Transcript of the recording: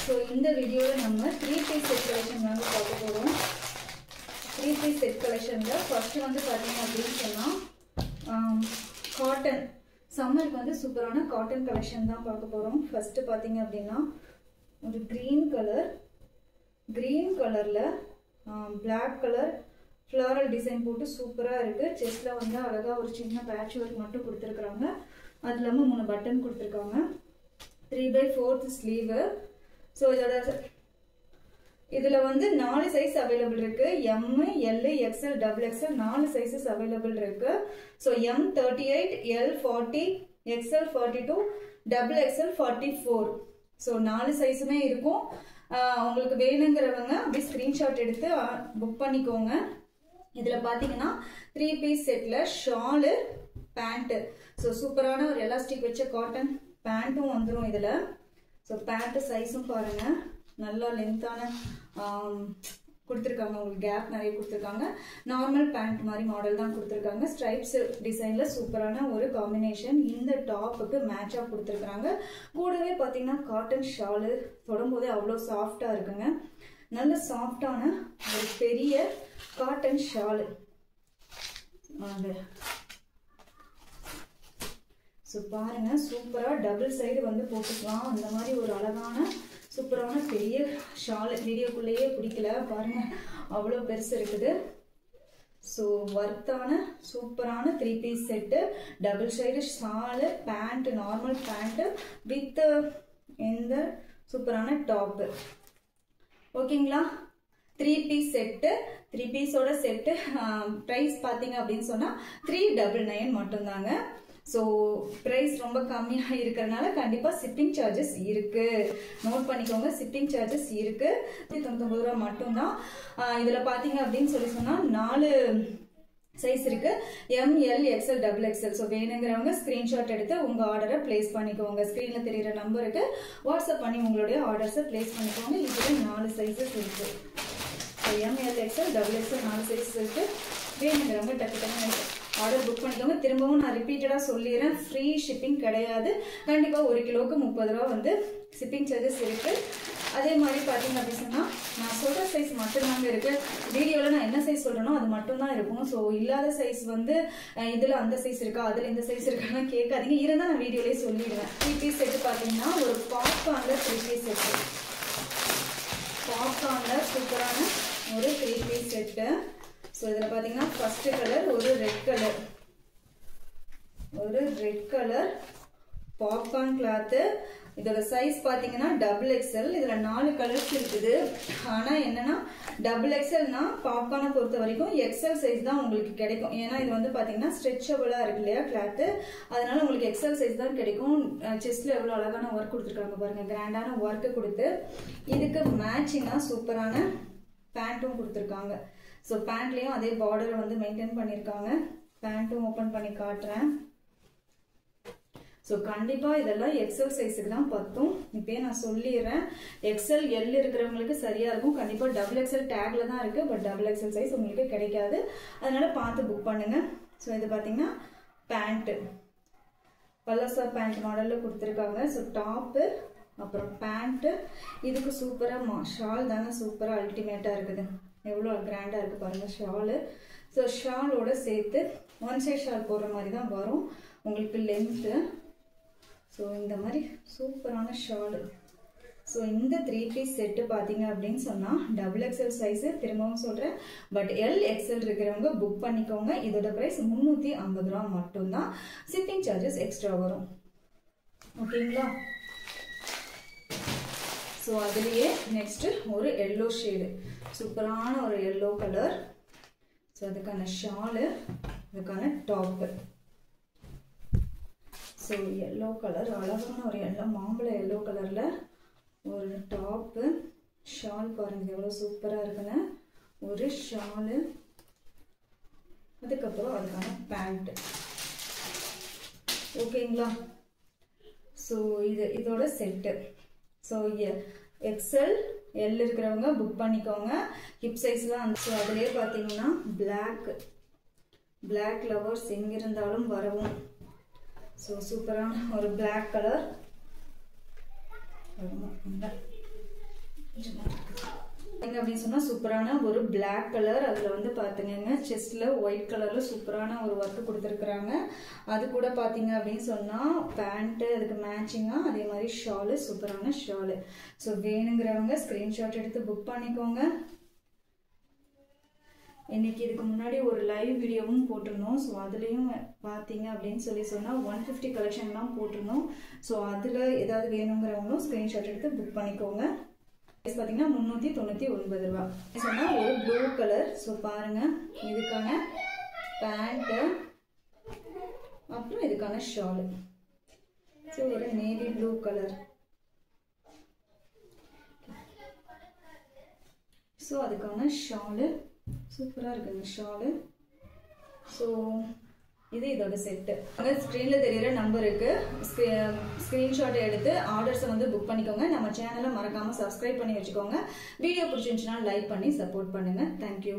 So இந்த வீடியோவில் நம்ம 3-piece செட் கலெக்ஷன் வந்து பார்க்க போகிறோம். 3-piece செட் கலெக்ஷனில் ஃபஸ்ட்டு வந்து பார்த்தீங்க அப்படின்னு சொன்னால் காட்டன் சம்மருக்கு வந்து சூப்பரான காட்டன் கலெக்ஷன் தான் பார்க்க போகிறோம். ஃபஸ்ட்டு பார்த்தீங்க அப்படின்னா ஒரு க்ரீன் கலரில் பிளாக் கலர் ஃப்ளாரல் டிசைன் போட்டு சூப்பராக இருக்குது. செஸ்ட்டில் வந்து அழகாக ஒரு சின்ன பேட்ச் ஒர்க் மட்டும் கொடுத்துருக்குறாங்க. அது இல்லாமல் 3 பட்டன் கொடுத்துருக்காங்க. 3/4 ஸ்லீவு. ஸோ இதில் வந்து 4 சைஸ் அவைலபிள் இருக்குது. M, L, XL, XXL 4 sizes available இருக்குது. So M 38, L 40, XL 42, XXL 44. So 4 சைஸுமே இருக்கும். உங்களுக்கு வேணுங்கிறவங்க அப்படி ஸ்க்ரீன்ஷாட் எடுத்து புக் பண்ணிக்கோங்க. இதில் பார்த்தீங்கன்னா 3-piece settle Shalu pant. So சூப்பரான ஒரு எலாஸ்டிக் வச்ச காட்டன் பேண்ட்டும் வந்துடும் இதில். ஸோ பேண்ட்டு சைஸும் பாருங்கள், நல்லா லென்த்தான கொடுத்துருக்காங்க. உங்களுக்கு கேப் நிறைய கொடுத்துருக்காங்க. நார்மல் பேண்ட் மாதிரி மாடல் தான் கொடுத்துருக்காங்க. ஸ்ட்ரைப்ஸ் டிசைனில் சூப்பரான ஒரு காம்பினேஷன் இந்த டாப்புக்கு மேட்சாக கொடுத்துருக்குறாங்க. கூடவே பார்த்தீங்கன்னா காட்டன் ஷாலு தொடும்போதே அவ்வளோ சாஃப்டாக இருக்குங்க. நல்ல சாஃப்டான ஒரு பெரிய காட்டன் ஷாலு. ஸோ பாருங்க, சூப்பராக டபுள் சைடு வந்து போட்டுக்கலாம். அந்த மாதிரி ஒரு அழகான சூப்பரான பெரிய ஷாலு. வீடியோக்குள்ளேயே பிடிக்கல பாருங்க, அவ்வளோ பெருசு இருக்குது. ஸோ ஒர்த்தான சூப்பரான 3-piece set, double side shawl, pant, normal pant with இந்த சூப்பரான டாப்பு. ஓகேங்களா? 3-piece செட்டு, 3-pieceோட செட்டு ப்ரைஸ் பார்த்தீங்க அப்படின்னு சொன்னால் 399 மட்டும்தாங்க. ஸோ ப்ரைஸ் ரொம்ப கம்மியாக இருக்கிறதுனால கண்டிப்பாக ஷிப்பிங் சார்ஜஸ் இருக்குது. நோட் பண்ணிக்கோங்க, ஷிப்பிங் சார்ஜஸ் இருக்குது. 99 ரூபா மட்டும்தான். இதில் பார்த்தீங்க அப்படின்னு சொன்னால் 4 சைஸ் இருக்குது. M, L, XL, XXL. So வேணுங்கிறவங்க ஸ்க்ரீன்ஷாட் எடுத்து உங்கள் ஆர்டரை பிளேஸ் பண்ணிக்கோங்க. ஸ்க்ரீனில் தெரிகிற நம்பருக்கு வாட்ஸ்அப் பண்ணி உங்களுடைய ஆர்டர்ஸை பிளேஸ் பண்ணிக்கோங்க. இதில் 4 சைஸஸ் இருக்குது. So M, L, XL, XXL 4 sizes இருக்குது. வேணுங்கிறவங்க டக்கு ஆர்டர் புக் பண்ணிக்கோங்க. திரும்பவும் நான் ரிப்பீட்டடாக சொல்லிடுறேன், ஃப்ரீ ஷிப்பிங் கிடையாது. கண்டிப்பாக 1 கிலோவுக்கு 30 ரூபா வந்து ஷிப்பிங் சார்ஜஸ் இருக்குது. அதே மாதிரி பார்த்தீங்க அப்படின்னு சொன்னால் நான் சொல்கிற சைஸ் மட்டும்தாங்க இருக்குது. வீடியோவில் நான் என்ன சைஸ் சொல்கிறேனோ அது மட்டும்தான் இருக்கும். ஸோ இல்லாத சைஸ் வந்து இதில் அந்த சைஸ் இருக்கா, அதில் இந்த சைஸ் இருக்கான்னு கேட்காதீங்க. இருந்தால் நான் வீடியோலேயே சொல்லிடுவேன். 3-piece செட்டு பார்த்தீங்கன்னா ஒரு பாப்கார்னில் 3-piece செட்டு. பாப்கார்னில் சூப்பரான ஒரு 3-piece செட்டு. ஸோ இதில் பார்த்தீங்கன்னா ஃபர்ஸ்ட் கலர் ஒரு ரெட் கலர் பாப்கார்ன் கிளாத்து. இதோட சைஸ் பார்த்தீங்கன்னா XXL. இதில் 4 கலர்ஸ் இருக்குது. ஆனால் என்னன்னா XXLனா பாப்கார்னை பொறுத்த வரைக்கும் XL சைஸ் தான் உங்களுக்கு கிடைக்கும். ஏன்னா இது வந்து பார்த்தீங்கன்னா ஸ்ட்ரெச்சபிளாக இருக்கு இல்லையா கிளாத்து, அதனால உங்களுக்கு XL சைஸ் தான் கிடைக்கும். செஸ்ட்ல எவ்வளோ அழகான ஒர்க் கொடுத்துருக்காங்க பாருங்க, கிராண்டான ஒர்க்கு கொடுத்து இதுக்கு மேட்சிங்காக சூப்பரான பேண்ட்டும் கொடுத்துருக்காங்க. ஸோ பேண்ட்லேயும் அதே பார்டரை வந்து மெயின்டைன் பண்ணியிருக்காங்க. பேண்ட்டும் ஓப்பன் பண்ணி காட்டுறேன். ஸோ கண்டிப்பாக இதெல்லாம் XL சைஸுக்கு தான் பத்தும். இப்போயே நான் சொல்லிடுறேன், XL, L இருக்கிறவங்களுக்கு சரியாக இருக்கும். கண்டிப்பாக XXL டேக்ல தான் இருக்குது. பட் XXL சைஸ் உங்களுக்கு கிடைக்காது. அதனால பார்த்து புக் பண்ணுங்க. ஸோ இது பார்த்தீங்கன்னா பேண்ட்டு பல்லசா பேண்ட் மாடலில் கொடுத்துருக்காங்க. ஸோ டாப்பு அப்புறம் பேண்ட்டு. இதுக்கு சூப்பராக ஷால் தானே சூப்பராக அல்டிமேட்டாக இருக்குது. எவ்வளோ கிராண்டாக இருக்குது பாருங்கள் ஷாலு. ஸோ ஷாலோட சேர்த்து 1 சைட் ஷால் போடுற மாதிரி தான் வரும் உங்களுக்கு லென்த்து. ஸோ இந்த மாதிரி சூப்பரான ஷாலு. ஸோ இந்த 3-piece செட்டு பார்த்தீங்க அப்படின்னு சொன்னால் XXL சைஸு. திரும்பவும் சொல்கிறேன், பட் L, XL இருக்கிறவங்க புக் பண்ணிக்கோங்க. இதோட ப்ரைஸ் 350 ரூபா மட்டும்தான். ஷிப்பிங் சார்ஜஸ் எக்ஸ்ட்ரா வரும். ஓகேங்களா? ஸோ அதுலேயே நெக்ஸ்ட்டு ஒரு எல்லோ ஷேடு, சூப்பரான ஒரு எல்லோ கலர். ஸோ அதுக்கான ஷாலு, அதுக்கான டாப்பு. ஸோ எல்லோ கலர், அழகான ஒரு மாம்பழ எல்லோ கலரில் ஒரு டாப்பு. ஷால் பாருங்கள் எவ்வளோ சூப்பராக இருக்குன்னு ஒரு ஷாலு. அதுக்கப்புறம் அதுக்கான பேண்ட்டு. ஓகேங்களா? ஸோ இதோட செட்டு. ஸோ XL, L இருக்கிறவங்க புக் பண்ணிக்கோங்க. ஹிப் சைஸ்லாம் ஸோ அதிலே பார்த்தீங்கன்னா பிளாக் லவர்ஸ் எங்கிருந்தாலும் வரவும். ஸோ சூப்பரான ஒரு பிளாக் கலர். அப்படின்னு சொன்னா சூப்பரான ஒரு Black கலர். அதுல வந்து பாத்தீங்கன்னா செஸ்ட்ல ஒயிட் கலர்ல சூப்பரான ஒரு ஒர்க் கொடுத்துருக்காங்க. அது கூட பாத்தீங்க அப்படின்னு சொன்னா பேண்ட் அதுக்கு மேட்சிங்கா அதே மாதிரி ஷாலு, சூப்பரான ஷாலு. ஸோ வேணுங்கிறவங்க ஸ்கிரீன்ஷாட் எடுத்து புக் பண்ணிக்கோங்க. இன்னைக்கு இதுக்கு முன்னாடி ஒரு லைவ் வீடியோவும் போட்டிருந்தோம். ஸோ அதுலேயும் பார்த்தீங்க அப்படின்னு சொன்னால் 150 கலெக்ஷன் தான் போட்டிருந்தோம். ஸோ அதில் ஏதாவது வேணுங்கிறவங்களும் ஸ்க்ரீன்ஷாட் எடுத்து புக் பண்ணிக்கோங்க. பார்த்தீங்கன்னா 399 ரூபா சொன்னால் ஒரு ப்ளூ கலர். ஸோ பாருங்கள், இதுக்கான பேண்ட்டு அப்புறம் இதுக்கான ஷாலு. ஸோ ஒரு நேவி ப்ளூ கலர். ஸோ அதுக்கான ஷாலு சூப்பராக இருக்குங்க ஷாலு. ஸோ இது இதோட செட்டு. அங்கே ஸ்க்ரீனில் தெரிகிற நம்பருக்கு ஸ்க்ரீன்ஷாட் எடுத்து ஆர்டர்ஸை வந்து புக் பண்ணிக்கோங்க. நம்ம சேனலை மறக்காமல் சப்ஸ்கிரைப் பண்ணி வச்சுக்கோங்க. வீடியோ பிடிச்சிருந்துச்சுன்னா லைக் பண்ணி சப்போர்ட் பண்ணுங்கள். தேங்க்யூ.